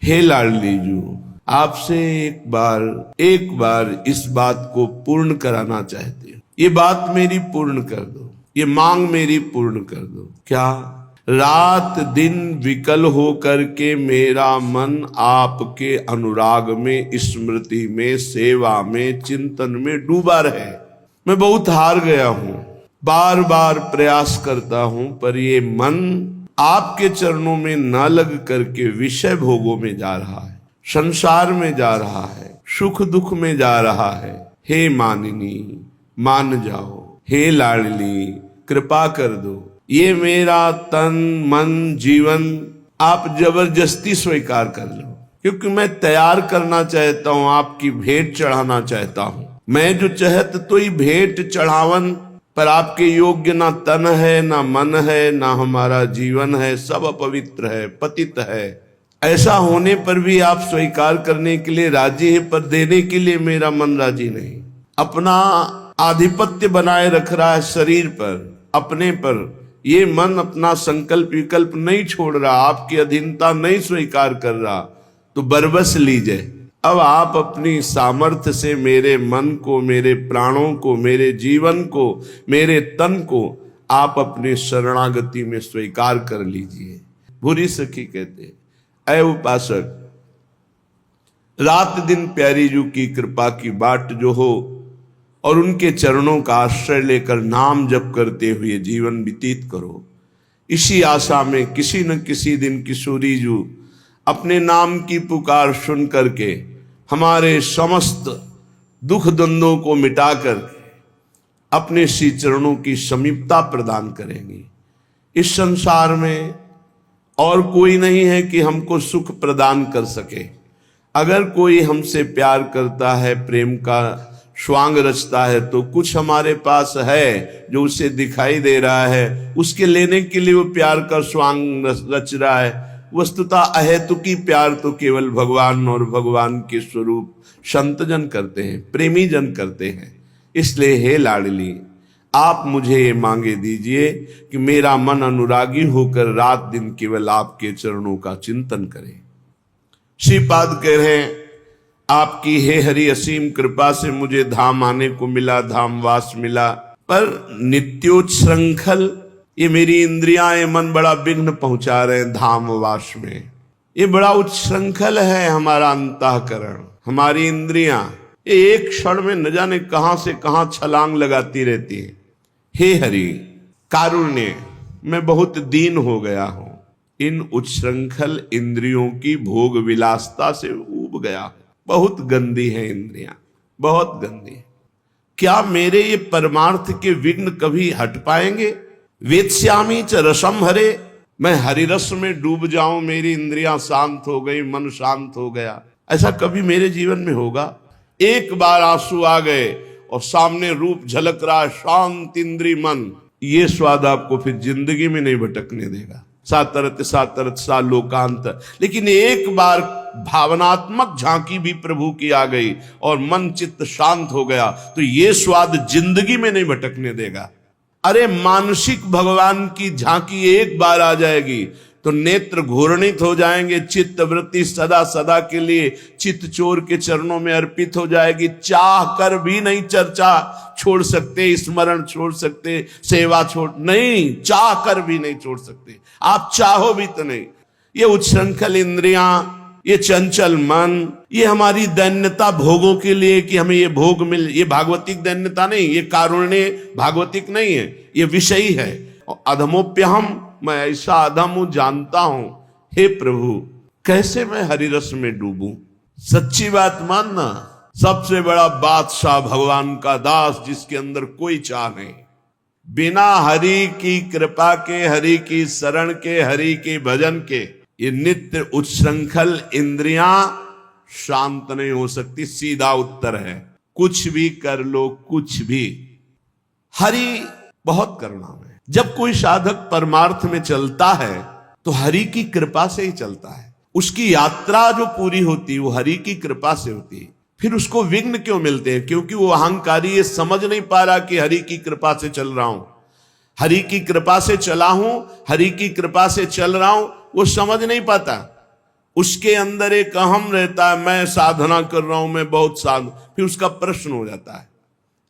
हे लाडलीजू, आपसे एक बार इस बात को पूर्ण कराना चाहते हो। ये बात मेरी पूर्ण कर दो, ये मांग मेरी पूर्ण कर दो। क्या? रात दिन विकल हो करके मेरा मन आपके अनुराग में, स्मृति में, सेवा में, चिंतन में डूबा रहे। मैं बहुत हार गया हूं, बार बार प्रयास करता हूं, पर ये मन आपके चरणों में न लग करके विषय भोगों में जा रहा है, संसार में जा रहा है, सुख दुख में जा रहा है। हे मानिनी, मान जाओ। हे लाडली, कृपा कर दो। ये मेरा तन मन जीवन आप जबरदस्ती स्वीकार कर लो, क्योंकि मैं तैयार करना चाहता हूं, आपकी भेंट चढ़ाना चाहता हूं। मैं जो चाहत तो ही भेंट चढ़ावन, पर आपके योग्य ना तन है, ना मन है, ना हमारा जीवन है, सब अपवित्र है, पतित है। ऐसा होने पर भी आप स्वीकार करने के लिए राजी है, पर देने के लिए मेरा मन राजी नहीं। अपना आधिपत्य बनाए रख रहा है शरीर पर, अपने पर। ये मन अपना संकल्प विकल्प नहीं छोड़ रहा, आपकी अधीनता नहीं स्वीकार कर रहा, तो बरबस लीजिए। अब आप अपनी सामर्थ्य से मेरे मन को, मेरे प्राणों को, मेरे जीवन को, मेरे तन को आप अपने शरणागति में स्वीकार कर लीजिए। भूरी सखी कहते, ऐ उपासक, रात दिन प्यारी जू की कृपा की बाट जो हो और उनके चरणों का आश्रय लेकर नाम जप करते हुए जीवन व्यतीत करो। इसी आशा में किसी न किसी दिन किशोरी जू अपने नाम की पुकार सुन करके हमारे समस्त दुख द्वंद्वों को मिटाकर अपने श्री चरणों की समीपता प्रदान करेंगी। इस संसार में और कोई नहीं है कि हमको सुख प्रदान कर सके। अगर कोई हमसे प्यार करता है, प्रेम का स्वांग रचता है, तो कुछ हमारे पास है जो उसे दिखाई दे रहा है, उसके लेने के लिए वो प्यार का स्वांग रच रहा है। वस्तुतः अहेतुकी प्यार तो केवल भगवान और भगवान के स्वरूप संत जन करते हैं, प्रेमी जन करते हैं। इसलिए हे लाडली, आप मुझे ये मांगे दीजिए कि मेरा मन अनुरागी होकर रात दिन केवल आपके चरणों का चिंतन करे। श्रीपाद कह रहे हैं, आपकी हे हरि असीम कृपा से मुझे धाम आने को मिला, धाम वास मिला, पर नित्योच्छृंखल ये मेरी इंद्रियां, ये मन बड़ा विघ्न पहुंचा रहे हैं धाम वास में। ये बड़ा उच्छृंखल है हमारा अंतःकरण, हमारी इंद्रियां, ये एक क्षण में न जाने कहां से कहां छलांग लगाती रहती है। हे हरि कारुण्य, मैं बहुत दीन हो गया हूं, इन उच्छृंखल इंद्रियों की भोग विलासता से ऊब गया। बहुत गंदी है इंद्रियां, बहुत गंदी। क्या मेरे ये परमार्थ के विघ्न कभी हट पाएंगे? वेत्स्यामी च रसम हरे, मैं हरिरस में डूब जाऊं, मेरी इंद्रियां शांत हो गई, मन शांत हो गया, ऐसा कभी मेरे जीवन में होगा? एक बार आंसू आ गए और सामने रूप झलक रहा है, शांत इंद्रिय मन, ये स्वाद आपको फिर जिंदगी में नहीं भटकने देगा। सातरत सातरत सा लोकांत। लेकिन एक बार भावनात्मक झांकी भी प्रभु की आ गई और मन चित्त शांत हो गया, तो ये स्वाद जिंदगी में नहीं भटकने देगा। अरे मानसिक भगवान की झांकी एक बार आ जाएगी तो नेत्र घूर्णित हो जाएंगे, चित्त वृत्ति सदा सदा के लिए चित्त चोर के चरणों में अर्पित हो जाएगी। चाह कर भी नहीं चर्चा छोड़ सकते, स्मरण छोड़ सकते, सेवा छोड़ नहीं, चाह कर भी नहीं छोड़ सकते। आप चाहो भी तो नहीं। ये उच्छृंखल इंद्रियां, ये चंचल मन, ये हमारी दैन्यता भोगों के लिए कि हमें ये भोग मिल, ये भागवतिक दैन्यता नहीं, ये कारुण्य भागवतिक नहीं है, ये विषयी है। और अधमोप्यहम, मैं ऐसा अधम हूं जानता हूं। हे प्रभु, कैसे मैं हरिरस में डूबूं? सच्ची बात मानना, सबसे बड़ा बादशाह भगवान का दास, जिसके अंदर कोई चाह नहीं, बिना हरि की कृपा के, हरि की शरण के, हरि के भजन के ये नित्य उच्छृंखल इंद्रियां शांत नहीं हो सकती। सीधा उत्तर है, कुछ भी कर लो, कुछ भी। हरि बहुत करुणा है। जब कोई साधक परमार्थ में चलता है तो हरि की कृपा से ही चलता है। उसकी यात्रा जो पूरी होती है वो हरि की कृपा से होती है। फिर उसको विघ्न क्यों मिलते हैं? क्योंकि वो अहंकारी ये समझ नहीं पा रहा कि हरि की कृपा से चल रहा हूं, हरि की कृपा से चला हूं, हरि की कृपा से चल रहा हूं, वो समझ नहीं पाता। उसके अंदर एक अहम रहता है, मैं साधना कर रहा हूं, मैं बहुत साधु, फिर उसका प्रश्न हो जाता है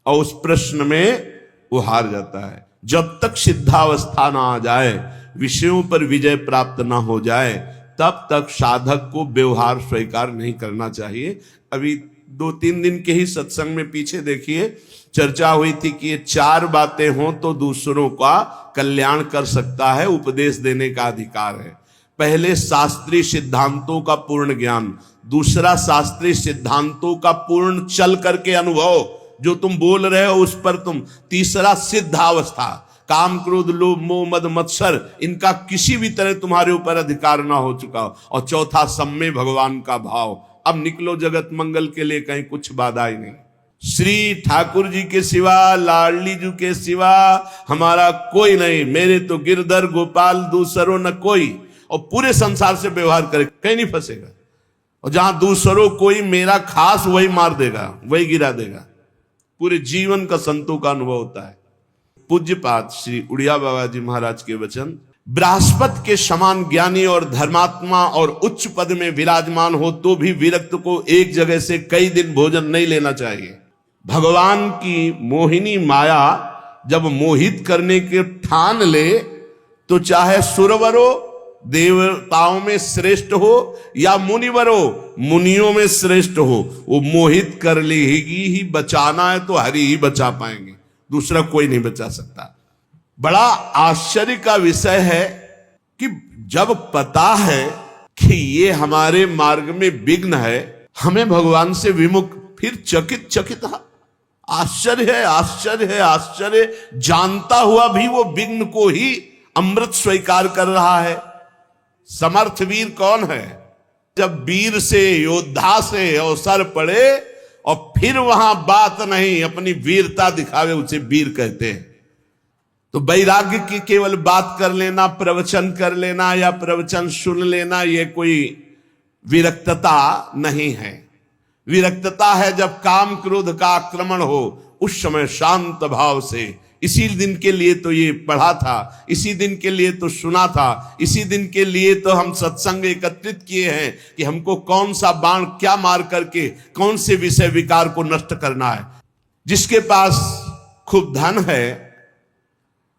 और उस प्रश्न में वो हार जाता है। जब तक सिद्धावस्था ना आ जाए, विषयों पर विजय प्राप्त ना हो जाए, तब तक साधक को व्यवहार स्वीकार नहीं करना चाहिए। अभी 2-3 दिन के ही सत्संग में पीछे देखिए चर्चा हुई थी कि ये 4 बातें हों तो दूसरों का कल्याण कर सकता है, उपदेश देने का अधिकार है। पहले शास्त्रीय सिद्धांतों का पूर्ण ज्ञान, दूसरा शास्त्रीय सिद्धांतों का पूर्ण चल करके अनुभव, जो तुम बोल रहे हो उस पर तुम, तीसरा सिद्धावस्था, काम क्रोध लोभ मोह मद मत्सर इनका किसी भी तरह तुम्हारे ऊपर अधिकार ना हो चुका हो, और चौथा सम्मे भगवान का भाव। अब निकलो जगत मंगल के लिए, कहीं कुछ बाधा ही नहीं। श्री ठाकुर जी के सिवा, लाडली जी के सिवा हमारा कोई नहीं, मेरे तो गिरधर गोपाल दूसरो न कोई, और पूरे संसार से व्यवहार करे कहीं नहीं फंसेगा, और जहां दूसरों कोई मेरा खास वही मार देगा, वही गिरा देगा। पूरे जीवन का संतों का अनुभव होता है। पूज्यपाद श्री उड़िया बाबा जी महाराज के वचन, बृहस्पति के समान ज्ञानी और धर्मात्मा और उच्च पद में विराजमान हो तो भी विरक्त को एक जगह से कई दिन भोजन नहीं लेना चाहिए। भगवान की मोहिनी माया जब मोहित करने के ठान ले, तो चाहे सुरवरो देवताओं में श्रेष्ठ हो या मुनिवरो मुनियों में श्रेष्ठ हो, वो मोहित कर लेगी ही। बचाना है तो हरि ही बचा पाएंगे, दूसरा कोई नहीं बचा सकता। बड़ा आश्चर्य का विषय है कि जब पता है कि ये हमारे मार्ग में विघ्न है, हमें भगवान से विमुख, फिर चकित आश्चर्य है, आश्चर्य है, आश्चर्य। जानता हुआ भी वो विघ्न को ही अमृत स्वीकार कर रहा है। समर्थ वीर कौन है? जब वीर से, योद्धा से अवसर पड़े और फिर वहां बात नहीं, अपनी वीरता दिखावे, उसे वीर कहते हैं। तो वैराग्य की केवल बात कर लेना, प्रवचन कर लेना या प्रवचन सुन लेना, ये कोई विरक्तता नहीं है। विरक्तता है जब काम क्रोध का आक्रमण हो, उस समय शांत भाव से, इसी दिन के लिए तो ये पढ़ा था, इसी दिन के लिए तो सुना था, इसी दिन के लिए तो हम सत्संग एकत्रित किए हैं कि हमको कौन सा बाण क्या मार करके कौन से विषय विकार को नष्ट करना है। जिसके पास खूब धन है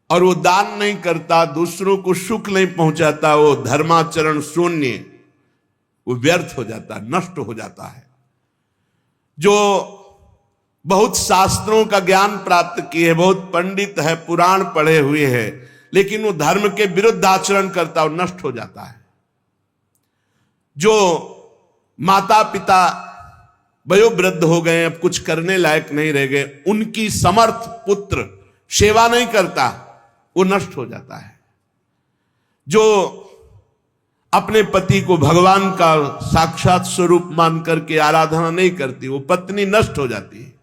और वो दान नहीं करता, दूसरों को सुख नहीं पहुंचाता, वो धर्माचरण शून्य, वो व्यर्थ हो जाता है, नष्ट हो जाता है। जो बहुत शास्त्रों का ज्ञान प्राप्त किए, बहुत पंडित है, पुराण पढ़े हुए है, लेकिन वो धर्म के विरुद्ध आचरण करता है, नष्ट हो जाता है। जो माता पिता वयोवृद्ध हो गए, अब कुछ करने लायक नहीं रह गए, उनकी समर्थ पुत्र सेवा नहीं करता, वो नष्ट हो जाता है। जो अपने पति को भगवान का साक्षात स्वरूप मान करके आराधना नहीं करती, वो पत्नी नष्ट हो जाती है।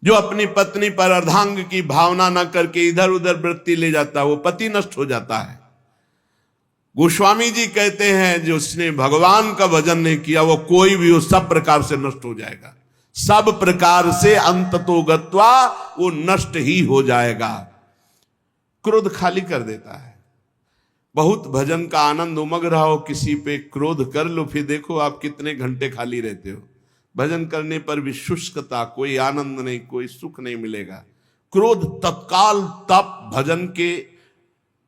जो अपनी पत्नी पर अर्धांग की भावना न करके इधर उधर वृत्ति ले जाता है, वो पति नष्ट हो जाता है। गोस्वामी जी कहते हैं, जो उसने भगवान का भजन नहीं किया, वो कोई भी हो सब प्रकार से नष्ट हो जाएगा, सब प्रकार से अंततो गत्वा वो नष्ट ही हो जाएगा। क्रोध खाली कर देता है। बहुत भजन का आनंद उमग रहा हो, किसी पे क्रोध कर लो, फिर देखो आप कितने घंटे खाली रहते हो। भजन करने पर भी शुष्कता, कोई आनंद नहीं, कोई सुख नहीं मिलेगा। क्रोध तत्काल तप भजन के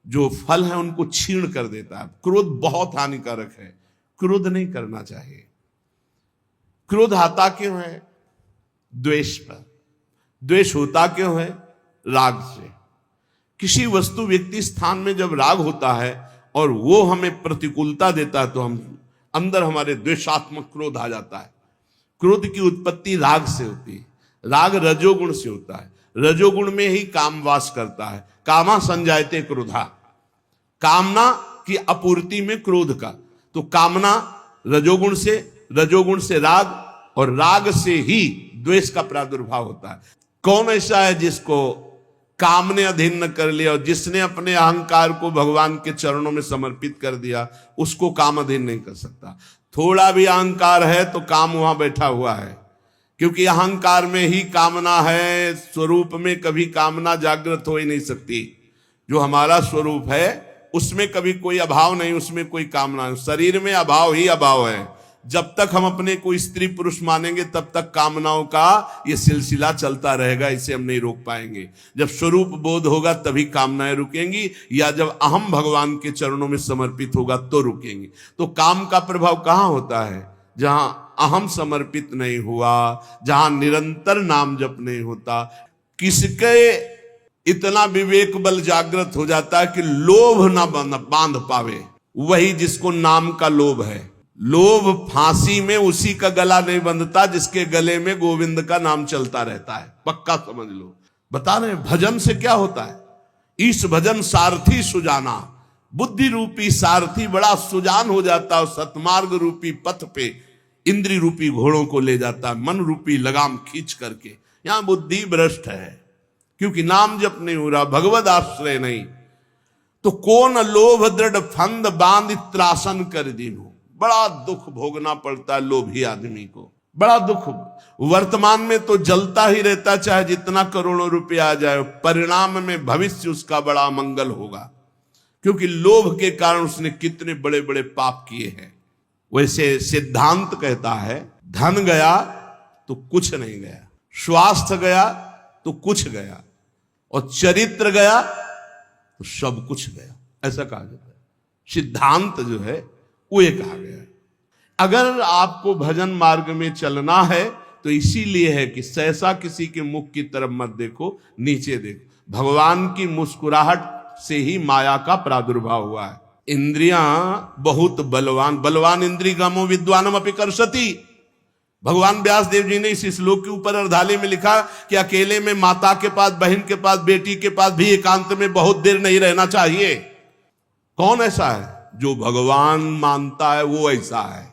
जो फल है उनको छीण कर देता है। क्रोध बहुत हानिकारक है, क्रोध नहीं करना चाहिए। क्रोध आता क्यों है? द्वेष पर। द्वेष होता क्यों है? राग से। किसी वस्तु व्यक्ति स्थान में जब राग होता है और वो हमें प्रतिकूलता देता है, तो हम अंदर हमारे द्वेषात्मक क्रोध आ जाता है। क्रोध की उत्पत्ति राग से होती है। राग रजोगुण से होता है। रजोगुण में ही काम वास करता है। कामा संजायते क्रोधा, कामना की आपूर्ति में क्रोध का। तो कामना रजोगुण से, रजोगुण से राग, और राग से ही द्वेष का प्रादुर्भाव होता है। कौन ऐसा है जिसको काम ने अधीन न कर लिया, और जिसने अपने अहंकार को भगवान के चरणों में समर्पित कर दिया, उसको काम अधीन नहीं कर सकता। थोड़ा भी अहंकार है तो काम वहां बैठा हुआ है, क्योंकि अहंकार में ही कामना है। स्वरूप में कभी कामना जागृत हो ही नहीं सकती। जो हमारा स्वरूप है उसमें कभी कोई अभाव नहीं, उसमें कोई कामना नहीं। शरीर में अभाव ही अभाव है। जब तक हम अपने को स्त्री पुरुष मानेंगे तब तक कामनाओं का ये सिलसिला चलता रहेगा, इसे हम नहीं रोक पाएंगे। जब स्वरूप बोध होगा तभी कामनाएं रुकेंगी, या जब अहम भगवान के चरणों में समर्पित होगा तो रुकेंगी। तो काम का प्रभाव कहाँ होता है? जहां अहम समर्पित नहीं हुआ, जहां निरंतर नाम जप नहीं होता। किसके इतना विवेक बल जागृत हो जाता है कि लोभ ना बांध पावे, वही जिसको नाम का लोभ है। लोभ फांसी में उसी का गला नहीं बंधता जिसके गले में गोविंद का नाम चलता रहता है, पक्का समझ लो। बता रहे भजन से क्या होता है? इस भजन सारथी सुजाना, बुद्धि रूपी सारथी बड़ा सुजान हो जाता है, सतमार्ग रूपी पथ पे इंद्री रूपी घोड़ों को ले जाता है, मन रूपी लगाम खींच करके। यहां बुद्धि भ्रष्ट है क्योंकि नाम जप नहीं हो रहा, भगवद आश्रय नहीं। तो कौन लोभ दृढ़ फंद बांध त्रासन कर दीनू। बड़ा दुख भोगना पड़ता है लोभी आदमी को, बड़ा दुख। वर्तमान में तो जलता ही रहता, चाहे जितना करोड़ों रुपया आ जाए, परिणाम में भविष्य उसका बड़ा मंगल होगा, क्योंकि लोभ के कारण उसने कितने बड़े बड़े पाप किए हैं। वैसे सिद्धांत कहता है धन गया तो कुछ नहीं गया, स्वास्थ्य गया तो कुछ गया, और चरित्र गया तो सब कुछ गया, ऐसा कहा जाता है। सिद्धांत जो है वो ये कहा गया है। अगर आपको भजन मार्ग में चलना है तो इसीलिए है कि सहसा किसी के मुख की तरफ मत देखो, नीचे देखो। भगवान की मुस्कुराहट से ही माया का प्रादुर्भाव हुआ है। इंद्रियां बहुत बलवान, बलवान इंद्री गामो विद्वानम अपि कर्षति। भगवान व्यास देव जी ने इस श्लोक के ऊपर अर्धाले में लिखा कि अकेले में माता के पास, बहन के पास, बेटी के पास भी एकांत में बहुत देर नहीं रहना चाहिए। कौन ऐसा है? जो भगवान मानता है वो ऐसा है।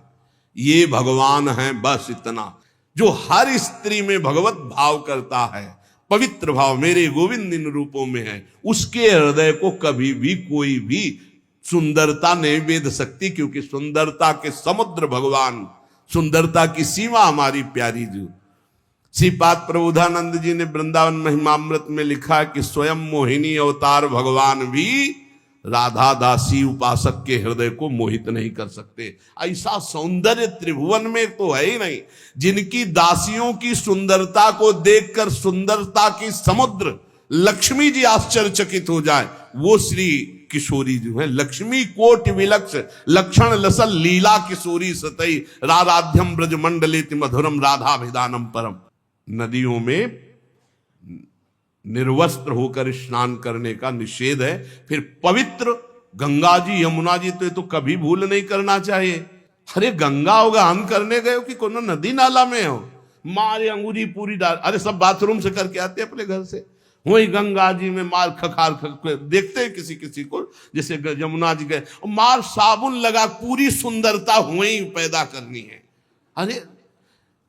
ये भगवान है, बस इतना। जो हर स्त्री में भगवत भाव करता है, पवित्र भाव मेरे गोविंद इन रूपों में है, उसके हृदय को कभी भी कोई भी सुंदरता नहीं वेध सकती, क्योंकि सुंदरता के समुद्र भगवान, सुंदरता की सीमा हमारी प्यारी जो। श्रीपाद प्रबोधानंद जी ने वृंदावन महिमामृत में लिखा कि स्वयं मोहिनी अवतार भगवान भी राधा दासी उपासक के हृदय को मोहित नहीं कर सकते। ऐसा सौंदर्य त्रिभुवन में तो है ही नहीं। जिनकी दासियों की सुंदरता को देखकर सुंदरता की समुद्र लक्ष्मी जी आश्चर्यचकित हो जाए, वो श्री किशोरी जो है। लक्ष्मी कोटि विलक्ष लक्षण लसल लीला किशोरी सतई राराध्यम ब्रज मंडलेति मधुरम राधाभिधानम परम। नदियों में निर्वस्त्र होकर स्नान करने का निषेध है। फिर पवित्र गंगा जी, यमुना जी तो ये तो कभी भूल नहीं करना चाहिए। अरे गंगा होगान करने गए हो कि कोनो नदी नाला में हो, मारे अंगूरी पूरी डाल, अरे सब बाथरूम से करके आते अपने घर से, वही गंगा जी में मार खखार देखते हैं किसी किसी को, जैसे यमुना जी गए मार साबुन लगा, पूरी सुंदरता वही पैदा करनी है। अरे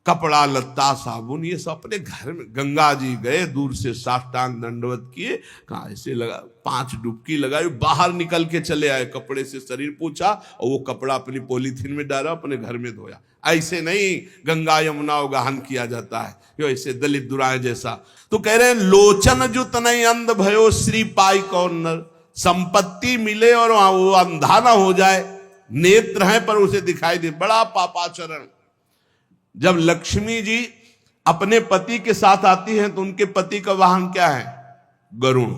कपड़ा लत्ता साबुन ये सब अपने घर में। गंगा जी गए, दूर से साष्टांग दंडवत किए, कहा ऐसे लगा, 5 डुबकी लगाई, बाहर निकल के चले आए, कपड़े से शरीर पोंछा और वो कपड़ा अपनी पॉलीथीन में डाला, अपने घर में धोया। ऐसे नहीं गंगा यमुना गहन किया जाता है, यो ऐसे दलित दुराए जैसा। तो कह रहे हैं लोचन जुत नहीं अंध भयो श्री पाई कौन नर। संपत्ति मिले और वो अंधा ना हो जाए, नेत्र है पर उसे दिखाई दे, बड़ा पापाचरण। जब लक्ष्मी जी अपने पति के साथ आती हैं तो उनके पति का वाहन क्या है? गरुण।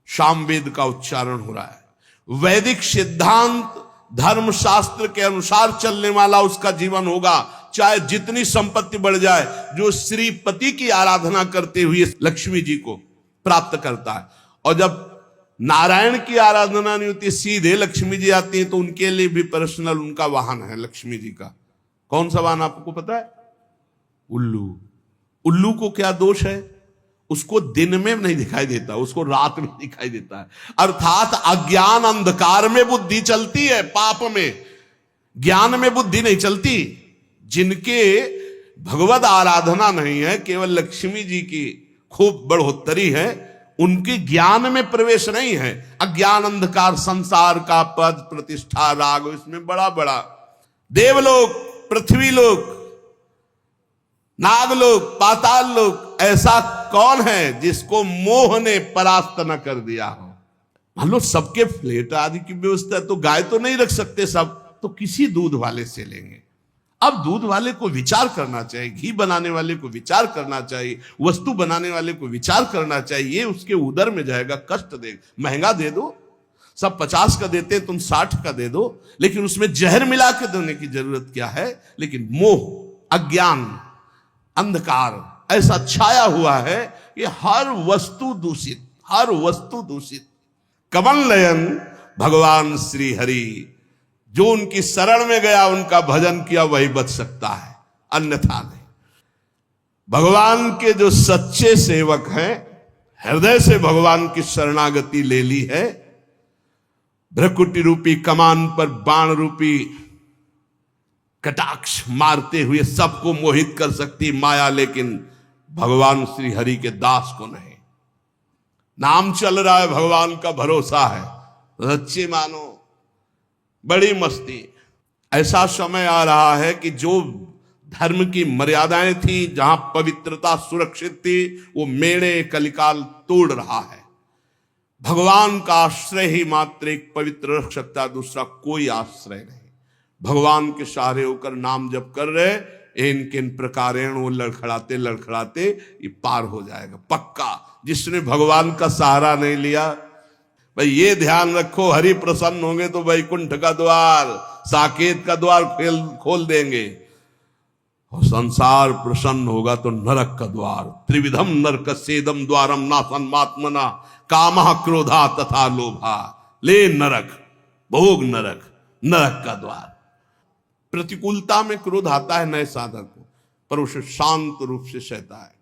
सामवेद का उच्चारण हो रहा है। वैदिक सिद्धांत धर्म शास्त्र के अनुसार चलने वाला उसका जीवन होगा, चाहे जितनी संपत्ति बढ़ जाए। जो श्रीपति की आराधना करते हुए लक्ष्मी जी को प्राप्त करता है। और जब नारायण की आराधना नहीं होती, सीधे लक्ष्मी जी आती हैं, तो उनके लिए भी पर्सनल उनका वाहन है लक्ष्मी जी का। कौन सा वाहन आपको पता है? उल्लू। उल्लू को क्या दोष है? उसको दिन में नहीं दिखाई देता, उसको रात में दिखाई देता है। अर्थात अज्ञान अंधकार में बुद्धि चलती है, पाप में, ज्ञान में बुद्धि नहीं चलती। जिनके भगवद आराधना नहीं है, केवल लक्ष्मी जी की खूब बढ़ोतरी है, उनके ज्ञान में प्रवेश नहीं है। अज्ञान अंधकार, संसार का पद प्रतिष्ठा राग, इसमें बड़ा बड़ा देवलोक, पृथ्वी लोक, नागलोक, पाताल लोक, ऐसा कौन है जिसको मोह ने परास्त न कर दिया हो? मान लो सबके फ्लेट आदि की व्यवस्था है तो गाय तो नहीं रख सकते सब, तो किसी दूध वाले से लेंगे। अब दूध वाले को विचार करना चाहिए, घी बनाने वाले को विचार करना चाहिए, वस्तु बनाने वाले को विचार करना चाहिए। ये उसके उदर में जाएगा, कष्ट देगा। महंगा दे दो, सब 50 का देते, तुम 60 का दे दो, लेकिन उसमें जहर मिला के देने की जरूरत क्या है। लेकिन मोह, अज्ञान, अंधकार ऐसा छाया हुआ है कि हर वस्तु दूषित, हर वस्तु दूषित। कमल नयन भगवान श्री हरि, जो उनकी शरण में गया, उनका भजन किया, वही बच सकता है, अन्यथा नहीं। भगवान के जो सच्चे सेवक हैं, हृदय से भगवान की शरणागति ले ली है, भ्रकुटी रूपी कमान पर बाण रूपी कटाक्ष मारते हुए सबको मोहित कर सकती माया, लेकिन भगवान श्री हरि के दास को नहीं। नाम चल रहा है, भगवान का भरोसा है, सच्चे मानो, बड़ी मस्ती। ऐसा समय आ रहा है कि जो धर्म की मर्यादाएं थी, जहां पवित्रता सुरक्षित थी, वो मेणे कलिकाल तोड़ रहा है। भगवान का आश्रय ही मात्र एक पवित्र रख सकता, दूसरा कोई आश्रय नहीं। भगवान के सहारे होकर नाम जप कर रहे, इन किन प्रकारेण वो लड़खड़ाते लड़खड़ाते ये पार हो जाएगा पक्का। जिसने भगवान का सहारा नहीं लिया, भाई ये ध्यान रखो, हरि प्रसन्न होंगे तो वैकुंठ का द्वार, साकेत का द्वार खोल देंगे, और संसार प्रसन्न होगा तो नरक का द्वार। त्रिविधम नरक सेदम द्वारम नासन्मात्मना कामः क्रोधा तथा लोभा, ले नरक, भोग नरक, नरक का द्वार। प्रतिकूलता में क्रोध आता है नए साधक को, पर उसे शांत रूप से सहता है।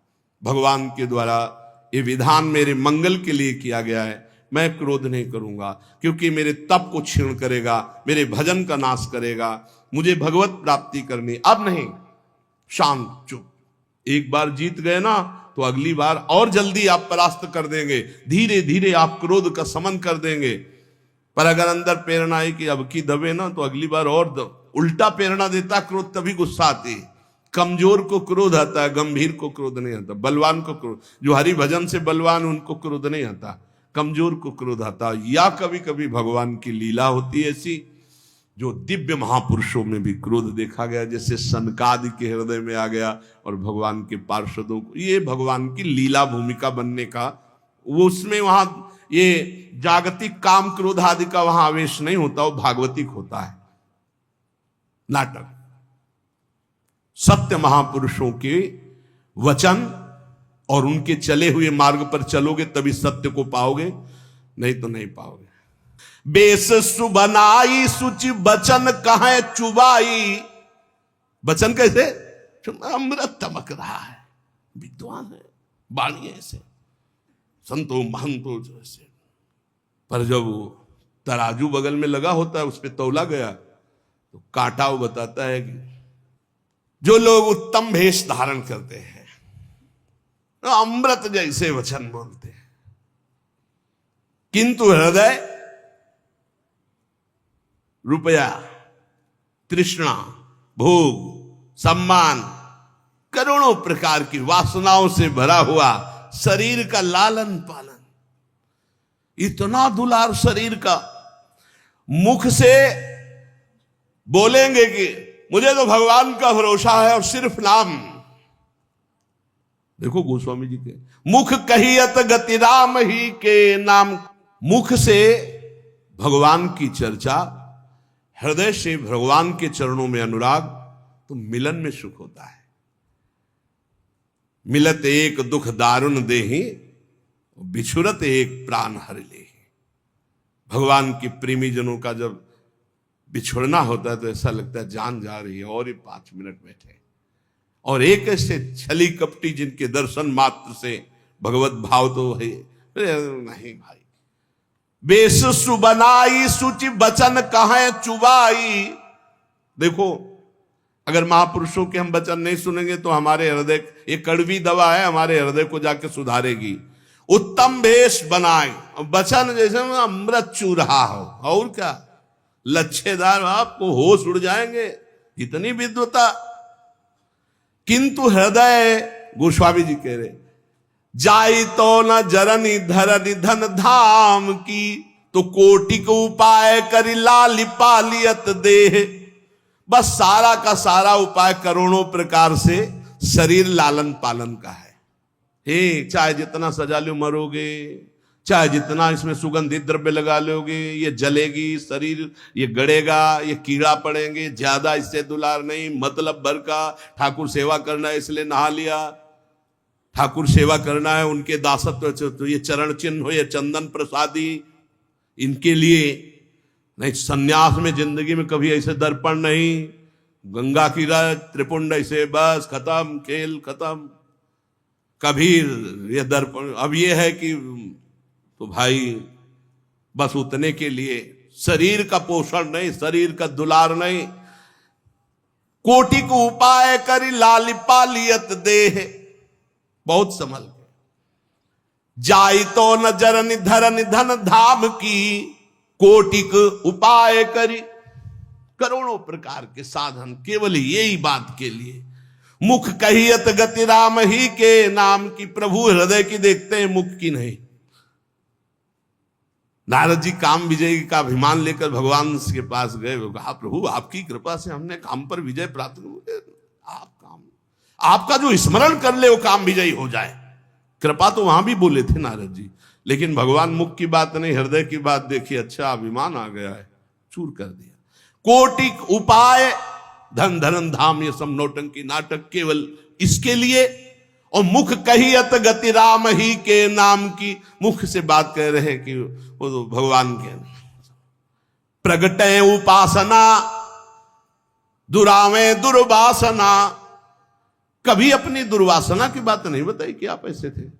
भगवान के द्वारा ये विधान मेरे मंगल के लिए किया गया है। मैं क्रोध नहीं करूंगा, क्योंकि मेरे तप को क्षीण करेगा, मेरे भजन का नाश करेगा, मुझे भगवत प्राप्ति करनी। अब नहीं, शांत चुप। एक बार जीत गए ना तो अगली बार और जल्दी आप परास्त कर देंगे, धीरे धीरे आप क्रोध का समन कर देंगे। पर अगर अंदर प्रेरणा आई कि अब की दबे ना, तो अगली बार और उल्टा प्रेरणा देता क्रोध, तभी गुस्सा आती है। कमजोर को क्रोध आता है, गंभीर को क्रोध नहीं आता। बलवान को क्रोध, जो हरि भजन से बलवान, उनको क्रोध नहीं आता, कमजोर को क्रोध आता। या कभी कभी भगवान की लीला होती है ऐसी, जो दिव्य महापुरुषों में भी क्रोध देखा गया, जैसे सनकादि के हृदय में आ गया, और भगवान के पार्षदों को, ये भगवान की लीला भूमिका बनने का, वो उसमें वहां ये जागतिक काम क्रोध आदि का वहां आवेश नहीं होता, वो भागवतिक होता है, नाटक। सत्य महापुरुषों के वचन और उनके चले हुए मार्ग पर चलोगे तभी सत्य को पाओगे, नहीं तो नहीं पाओगे। बेस सुबनाई सुचि बचन कहे चुबाई। बचन कैसे? अमृत तमक रहा है, विद्वान है, वाणी ऐसे, संतो महंतो जैसे। पर जब वो तराजू बगल में लगा होता है, उस पर तौला गया तो कांटा वो बताता है कि जो लोग उत्तम भेष धारण करते हैं, अमृत जैसे वचन बोलते हैं, किंतु हृदय रुपया, तृष्णा, भोग, सम्मान, करोड़ों प्रकार की वासनाओं से भरा हुआ, शरीर का लालन पालन, इतना दुलार शरीर का, मुख से बोलेंगे कि मुझे तो भगवान का भरोसा है, और सिर्फ नाम। देखो गोस्वामी जी के मुख कहियत गति राम ही के नाम। मुख से भगवान की चर्चा, हृदय से भगवान के चरणों में अनुराग, तो मिलन में सुख होता है। मिलत एक दुख दारुण देहि, बिछुरत एक प्राण हर ले। भगवान की प्रेमी जनों का जब बिछुड़ना होता है तो ऐसा लगता है जान जा रही है, और ये 5 मिनट बैठे। और एक ऐसे छली कपटी जिनके दर्शन मात्र से भगवत भाव तो है नहीं भाई। बेस सुबनाई सुचि बचन कहे चुबाई। देखो, अगर महापुरुषों के हम वचन नहीं सुनेंगे तो हमारे हृदय, ये कड़वी दवा है, हमारे हृदय को जाके सुधारेगी। उत्तम भेष बनाए, वचन जैसे अमृत चू रहा हो, और क्या, लच्छेदार, आपको होश उड़ जाएंगे, इतनी विद्वता। किंतु हृदय, गोस्वामी जी कह रहे, जाई तो न जरनी धरनी धन धाम की। तो कोटिक उपाय करी लाली पालियत देह। बस सारा का सारा उपाय करोड़ों प्रकार से शरीर लालन पालन का है। हे, चाहे जितना सजा लो मरोगे, चाहे जितना इसमें सुगंधित द्रव्य लगा लोगे, ये जलेगी शरीर, ये गड़ेगा, ये कीड़ा पड़ेंगे, ज्यादा इससे दुलार नहीं, मतलब भर का। ठाकुर सेवा करना है इसलिए नहा लिया, ठाकुर सेवा करना है, उनके दासत्व, तो ये चरण चिन्ह हो, ये चंदन प्रसादी, इनके लिए नहीं। सन्यास में जिंदगी में कभी ऐसे दर्पण नहीं, गंगा की त्रिपुंड ऐसे, बस खत्म, खेल खत्म। कबीर ये दर्पण, अब ये है कि तो भाई बस उतने के लिए शरीर का पोषण नहीं, शरीर का दुलार नहीं। कोटि को उपाय करी लाली पालियत देह। बहुत संभल के जाई तो न जरन धरन धन धाम की, कोटिक उपाय करी। करोड़ों प्रकार के साधन केवल यही बात के लिए। मुख कहियत गति राम ही के नाम की। प्रभु हृदय की देखते हैं, मुख की नहीं। नारद जी काम विजय का अभिमान लेकर भगवान के पास गए, कहा प्रभु आपकी कृपा से हमने काम पर विजय प्राप्त किया। आप काम, आपका जो स्मरण कर ले वो काम विजयी हो जाए। कृपा तो वहां भी बोले थे नारद जी, लेकिन भगवान मुख की बात नहीं, हृदय की बात देखी। अच्छा, अभिमान आ गया है, चूर कर दिया। कोटिक उपाय धन धनन धाम, ये सब नौटंकी नाटक केवल इसके लिए। और मुख कहियत गति राम ही के नाम की। मुख से बात कह रहे हैं कि वो तो भगवान के। प्रगटे उपासना दुरावे दुर्वासना। कभी अपनी दुर्वासना की बात नहीं बताई कि आप ऐसे थे।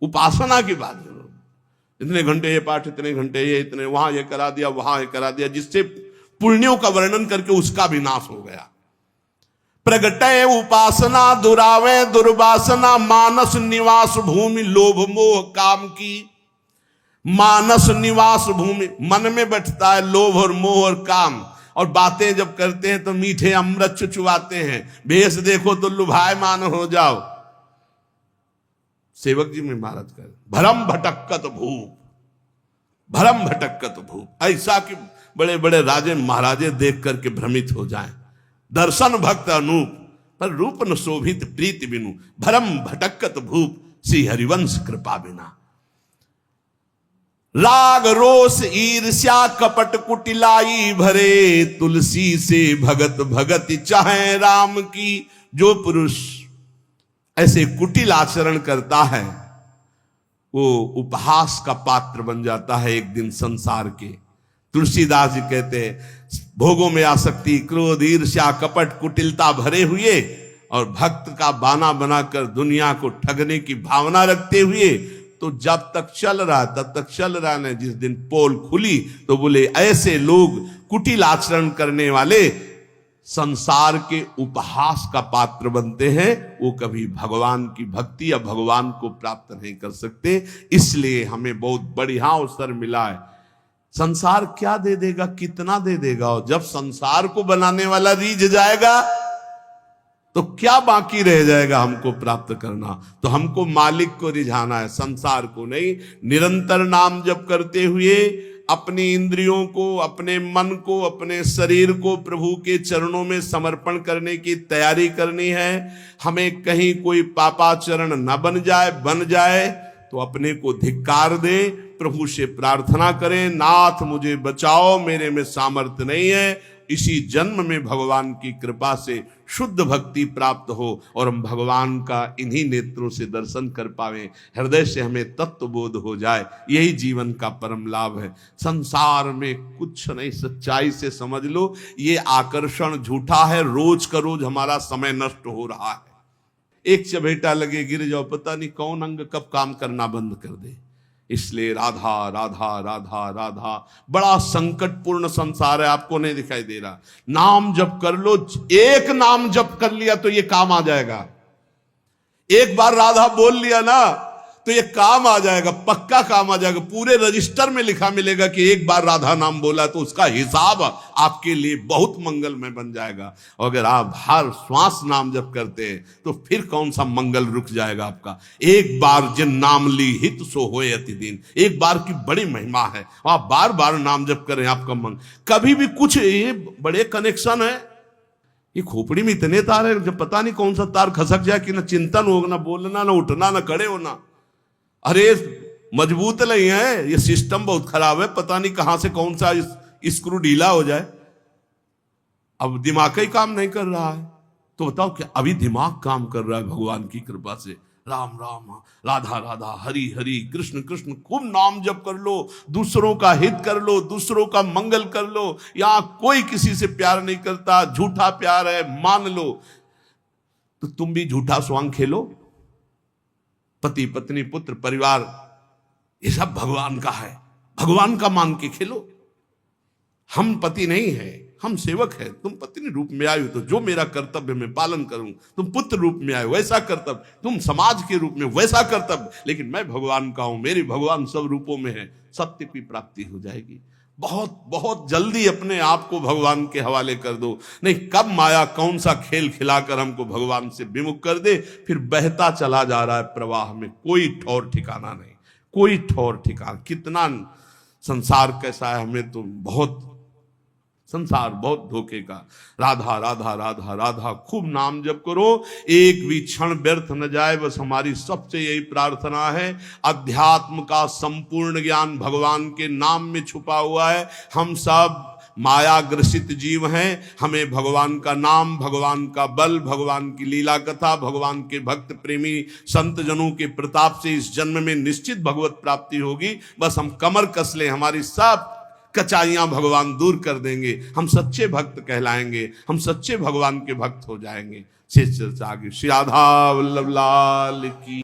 उपासना की बात करो, इतने घंटे ये पाठ, इतने घंटे ये, इतने वहां ये करा दिया, वहां ये करा दिया, जिससे पुण्यों का वर्णन करके उसका भी नाश हो गया। प्रगटे उपासना दुरावे दुर्वासना। मानस निवास भूमि लोभ मोह काम की। मानस निवास भूमि, मन में बैठता है लोभ और मोह और काम। और बातें जब करते हैं तो मीठे अमृत चुचुआते हैं। भेष देखो तो लुभायमान हो जाओ। सेवक जी में महाराज कर भरम भटक्कत भूप, भरम भटक्कत भूप। ऐसा कि बड़े बड़े राजे महाराजे देख करके भ्रमित हो जाएं। दर्शन भक्त अनूप, पर रूप न शोभित प्रीति बिनु। भरम भटक्कत भूप, श्री हरिवंश कृपा बिना। राग रोष ईर्ष्या कपट कुटिलाई भरे। तुलसी से भगत भगति चाहे राम की। जो पुरुष ऐसे कुटिल आचरण करता है वो उपहास का पात्र बन जाता है एक दिन संसार के। तुलसीदास जी कहते हैं, भोगों में आसक्ति, क्रोध, ईर्ष्या, कपट, कुटिलता भरे हुए और भक्त का बाना बनाकर दुनिया को ठगने की भावना रखते हुए, तो जब तक चल रहा तब तक चल रहा है। जिस दिन पोल खुली तो बोले ऐसे लोग कुटिल आचरण करने वाले संसार के उपहास का पात्र बनते हैं। वो कभी भगवान की भक्ति या भगवान को प्राप्त नहीं कर सकते। इसलिए हमें बहुत बढ़िया अवसर मिला है। संसार क्या दे देगा, कितना दे देगा, और जब संसार को बनाने वाला रीझ जाएगा तो क्या बाकी रह जाएगा हमको प्राप्त करना। तो हमको मालिक को रिझाना है, संसार को नहीं। निरंतर नाम जप करते हुए अपनी इंद्रियों को, अपने मन को, अपने शरीर को प्रभु के चरणों में समर्पण करने की तैयारी करनी है। हमें कहीं कोई पापाचरण न बन जाए, बन जाए तो अपने को धिक्कार दे, प्रभु से प्रार्थना करें, नाथ मुझे बचाओ, मेरे में सामर्थ्य नहीं है। इसी जन्म में भगवान की कृपा से शुद्ध भक्ति प्राप्त हो और हम भगवान का इन्हीं नेत्रों से दर्शन कर पावे, हृदय से हमें तत्व बोध हो जाए। यही जीवन का परम लाभ है। संसार में कुछ नहीं, सच्चाई से समझ लो, ये आकर्षण झूठा है। रोज का रोज हमारा समय नष्ट हो रहा है। एक चबेटा लगे गिर जाओ, पता नहीं कौन अंग कब काम करना बंद कर दे। इसलिए राधा राधा राधा राधा, बड़ा संकटपूर्ण संसार है, आपको नहीं दिखाई दे रहा। नाम जप कर लो, एक नाम जप कर लिया तो ये काम आ जाएगा। एक बार राधा बोल लिया ना तो ये काम आ जाएगा, पक्का काम आ जाएगा, पूरे रजिस्टर में लिखा मिलेगा कि एक बार राधा नाम बोला तो उसका हिसाब आपके लिए बहुत मंगलमय बन जाएगा। और अगर आप हर श्वास नाम जप करते हैं तो फिर कौन सा मंगल रुक जाएगा आपका। एक बार जिन नाम ली हित सो होए अति दिन, एक बार की बड़ी महिमा है। आप बार बार नाम जप करें, आपका मन कभी भी कुछ, ये बड़े कनेक्शन है। ये खोपड़ी में इतने तार है, जब पता नहीं कौन सा तार खसक जाए कि ना चिंतन हो, ना बोलना, ना उठना, ना खड़े होना। अरे मजबूत नहीं है, ये सिस्टम बहुत खराब है, पता नहीं कहां से कौन सा स्क्रू ढीला हो जाए। अब दिमाग ही काम नहीं कर रहा है, तो बताओ क्या अभी दिमाग काम कर रहा है भगवान की कृपा से। राम राम, राधा राधा, हरि हरि, कृष्ण कृष्ण, खूब नाम जप कर लो, दूसरों का हित कर लो, दूसरों का मंगल कर लो। यहां कोई किसी से प्यार नहीं करता, झूठा प्यार है, मान लो। तो तुम भी झूठा स्वांग खेलो। पति पत्नी पुत्र परिवार ये सब भगवान का है, भगवान का मान के खेलो। हम पति नहीं है, हम सेवक है। तुम पत्नी रूप में आए हो तो जो मेरा कर्तव्य मैं पालन करूं, तुम पुत्र रूप में आए वैसा कर्तव्य, तुम समाज के रूप में वैसा कर्तव्य, लेकिन मैं भगवान का हूं, मेरे भगवान सब रूपों में है। सत्य की प्राप्ति हो जाएगी। बहुत बहुत जल्दी अपने आप को भगवान के हवाले कर दो, नहीं कब माया कौन सा खेल खिलाकर हमको भगवान से विमुख कर दे, फिर बहता चला जा रहा है प्रवाह में, कोई ठौर ठिकाना नहीं, कोई ठौर ठिकाना। कितना संसार कैसा है, हमें तो बहुत संसार बहुत धोखे का। राधा राधा राधा राधा, खूब नाम जप करो, एक भी क्षण व्यर्थ न जाए, बस हमारी सबसे यही प्रार्थना है। अध्यात्म का संपूर्ण ज्ञान भगवान के नाम में छुपा हुआ है। हम सब माया ग्रसित जीव हैं, हमें भगवान का नाम, भगवान का बल, भगवान की लीला कथा, भगवान के भक्त प्रेमी संत जनों के प्रताप से इस जन्म में निश्चित भगवत प्राप्ति होगी। बस हम कमर कस लें, हमारी सब कचाइयां भगवान दूर कर देंगे, हम सच्चे भक्त कहलाएंगे, हम सच्चे भगवान के भक्त हो जाएंगे। शेष चर्चा आगे। श्री राधा वल्लभ लाल की।